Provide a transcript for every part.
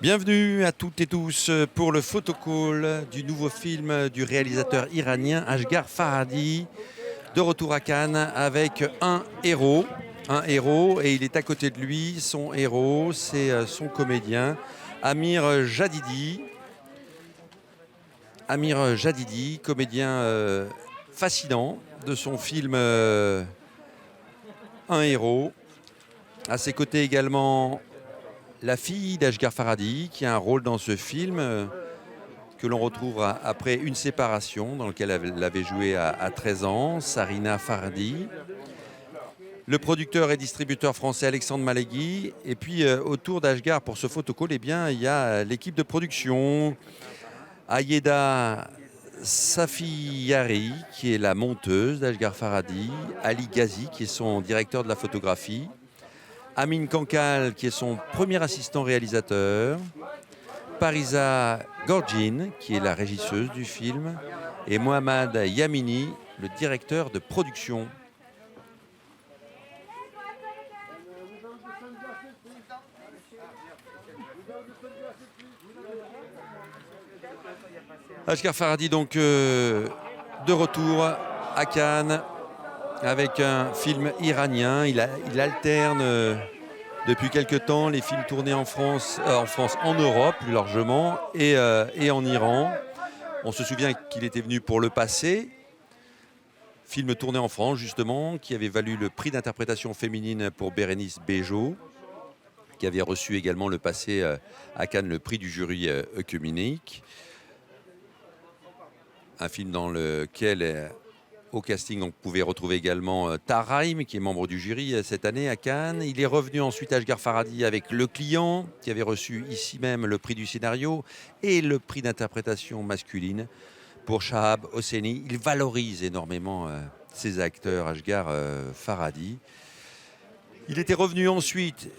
Bienvenue à toutes et tous pour le photocall du nouveau film du réalisateur iranien Asghar Farhadi, de retour à Cannes avec un héros. Un héros, et il est à côté de lui, son héros, c'est son comédien, Amir Jadidi. Amir Jadidi, comédien fascinant de son film Un héros. À ses côtés également la fille d'Asghar Farhadi, qui a un rôle dans ce film que l'on retrouve après une séparation dans laquelle elle avait joué à 13 ans, Sarina Farhadi. Le producteur et distributeur français Alexandre Malegui. Et puis autour d'Asghar pour ce photocall, eh bien, il y a l'équipe de production, Ayeda Safiyari, qui est la monteuse d'Asghar Farhadi, Ali Ghazi, qui est son directeur de la photographie, Amine Kankal, qui est son premier assistant réalisateur, Parisa Gorgin, qui est la régisseuse du film, et Mohamed Yamini, le directeur de production. Asghar Farhadi, donc, de retour à Cannes avec un film iranien. Il alterne depuis quelque temps les films tournés en France, en Europe plus largement, et en Iran. On se souvient qu'il était venu pour Le Passé, film tourné en France justement, qui avait valu le prix d'interprétation féminine pour Bérénice Bejo, qui avait reçu également Le Passé à Cannes le prix du jury œcuménique. Un film dans lequel, au casting, on pouvait retrouver également Taraim, qui est membre du jury cette année à Cannes. Il est revenu ensuite à Asghar Farhadi avec Le Client, qui avait reçu ici même le prix du scénario et le prix d'interprétation masculine pour Shahab Hosseini. Il valorise énormément ses acteurs, Asghar Farhadi. Il était revenu ensuite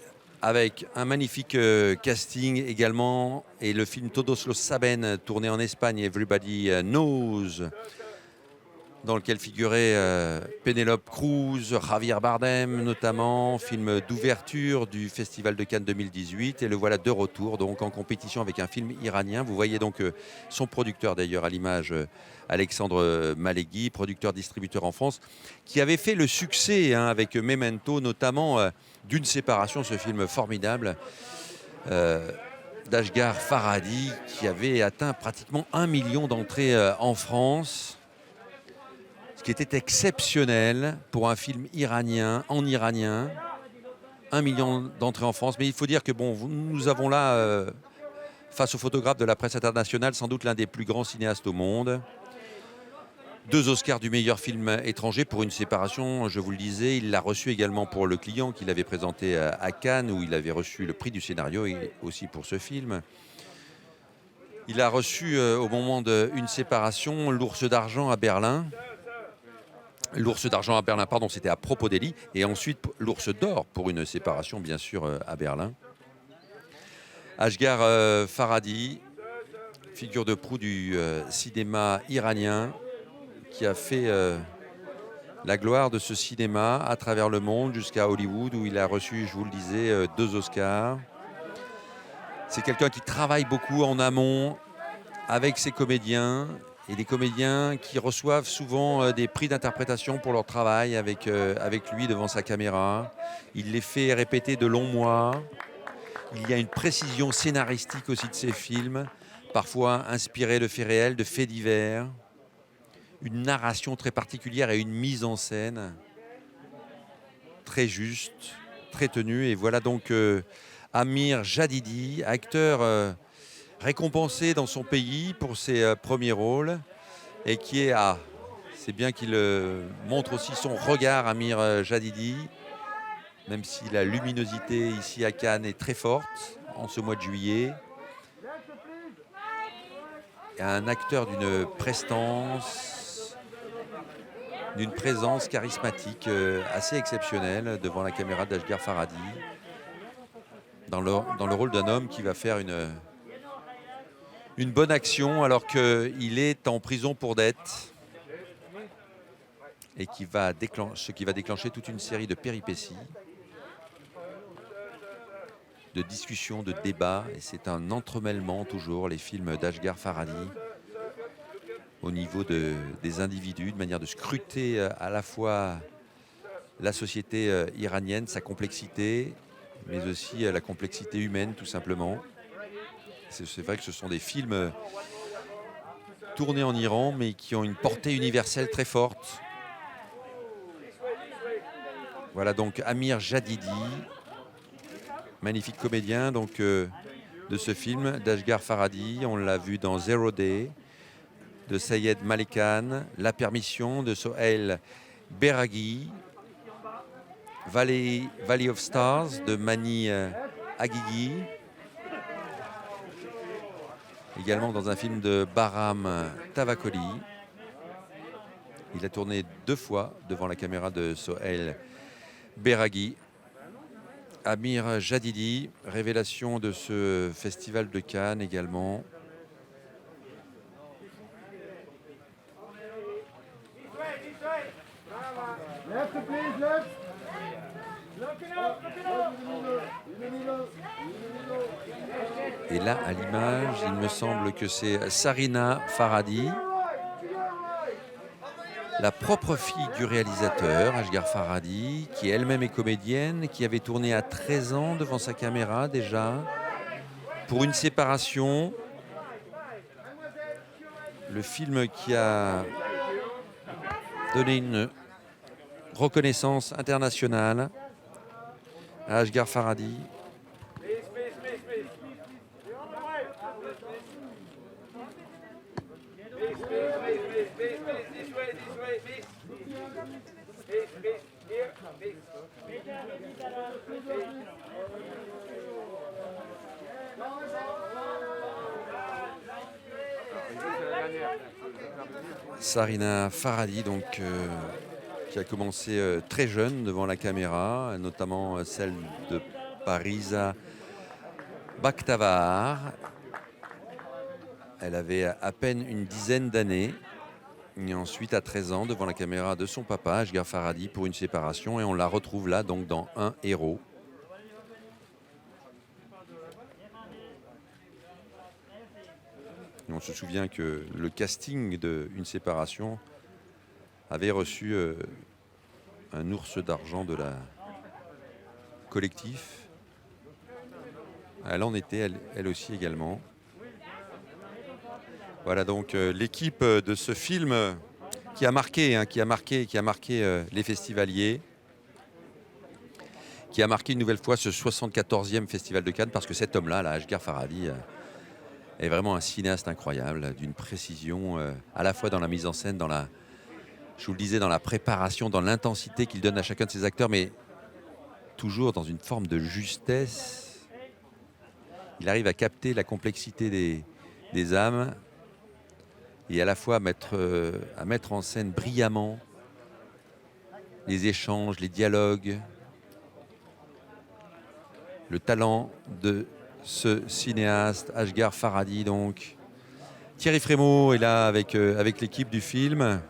avec un magnifique casting également, et le film Todos los Saben, tourné en Espagne, Everybody Knows, dans lequel figurait Penélope Cruz, Javier Bardem notamment, film d'ouverture du Festival de Cannes 2018, et le voilà de retour donc en compétition avec un film iranien. Vous voyez donc son producteur d'ailleurs à l'image, Alexandre Malegui, producteur-distributeur en France, qui avait fait le succès avec Memento, notamment d'une séparation, ce film formidable d'Asghar Farhadi, qui avait atteint pratiquement 1 million d'entrées en France, ce qui était exceptionnel pour un film iranien, en iranien. 1 million d'entrées en France. Mais il faut dire que bon, nous avons là, face aux photographes de la presse internationale, sans doute l'un des plus grands cinéastes au monde. 2 Oscars du meilleur film étranger pour une séparation, je vous le disais. Il l'a reçu également pour Le Client, qu'il avait présenté à Cannes, où il avait reçu le prix du scénario, et aussi pour ce film. Il a reçu au moment d'une séparation l'Ours d'argent à Berlin. L'Ours d'argent à Berlin, pardon, c'était à Propos d'Eli. Et ensuite l'Ours d'or pour une séparation, bien sûr, à Berlin. Asghar Farhadi, figure de proue du cinéma iranien, qui a fait la gloire de ce cinéma à travers le monde jusqu'à Hollywood, où il a reçu, je vous le disais, 2 Oscars. C'est quelqu'un qui travaille beaucoup en amont avec ses comédiens, et des comédiens qui reçoivent souvent des prix d'interprétation pour leur travail avec lui devant sa caméra. Il les fait répéter de longs mois. Il y a une précision scénaristique aussi de ses films, parfois inspirés de faits réels, de faits divers. Une narration très particulière et une mise en scène très juste, très tenue. Et voilà donc Amir Jadidi, acteur récompensé dans son pays pour ses premiers rôles, et qui est c'est bien qu'il montre aussi son regard, Amir Jadidi, même si la luminosité ici à Cannes est très forte en ce mois de juillet. Un acteur d'une prestance, d'une présence charismatique assez exceptionnelle devant la caméra d'Asghar Farhadi, dans le rôle d'un homme qui va faire une bonne action alors qu'il est en prison pour dette, et ce qui va déclencher toute une série de péripéties, de discussion, de débat. Et c'est un entremêlement toujours, les films d'Ashghar Farhadi, au niveau des individus, de manière de scruter à la fois la société iranienne, sa complexité, mais aussi la complexité humaine, tout simplement. C'est vrai que ce sont des films tournés en Iran, mais qui ont une portée universelle très forte. Voilà donc Amir Jadidi, magnifique comédien donc, de ce film d'Ashghar Farhadi. On l'a vu dans Zero Day de Sayed Malikan, La Permission de Sohail Beraghi, Valley of Stars de Mani Aghighi, également dans un film de Bahram Tavakoli. Il a tourné 2 fois devant la caméra de Sohail Beraghi. Amir Jadidi, révélation de ce festival de Cannes également. Et là, à l'image, il me semble que c'est Sarina Farhadi, la propre fille du réalisateur, Ashghar Farhadi, qui elle-même est comédienne, qui avait tourné à 13 ans devant sa caméra déjà, pour une séparation. Le film qui a donné une reconnaissance internationale à Ashghar Farhadi. Sarina Farhadi, donc, qui a commencé très jeune devant la caméra, notamment celle de Parisa Bakhtavar. Elle avait à peine une dizaine d'années. Et ensuite, à 13 ans, devant la caméra de son papa, Ashghar Farhadi, pour une séparation. Et on la retrouve là, donc, dans Un héros. Et on se souvient que le casting d'une séparation avait reçu un ours d'argent de la collectif. Elle en était, elle aussi également. Voilà donc l'équipe de ce film qui a marqué les festivaliers, qui a marqué une nouvelle fois ce 74e Festival de Cannes, parce que cet homme-là, Ashghar Farhadi, est vraiment un cinéaste incroyable, d'une précision à la fois dans la mise en scène, je vous le disais, dans la préparation, dans l'intensité qu'il donne à chacun de ses acteurs, mais toujours dans une forme de justesse. Il arrive à capter la complexité des âmes et à la fois à mettre en scène brillamment les échanges, les dialogues, le talent de ce cinéaste, Ashghar Farhadi donc. Thierry Frémaux est là avec l'équipe du film.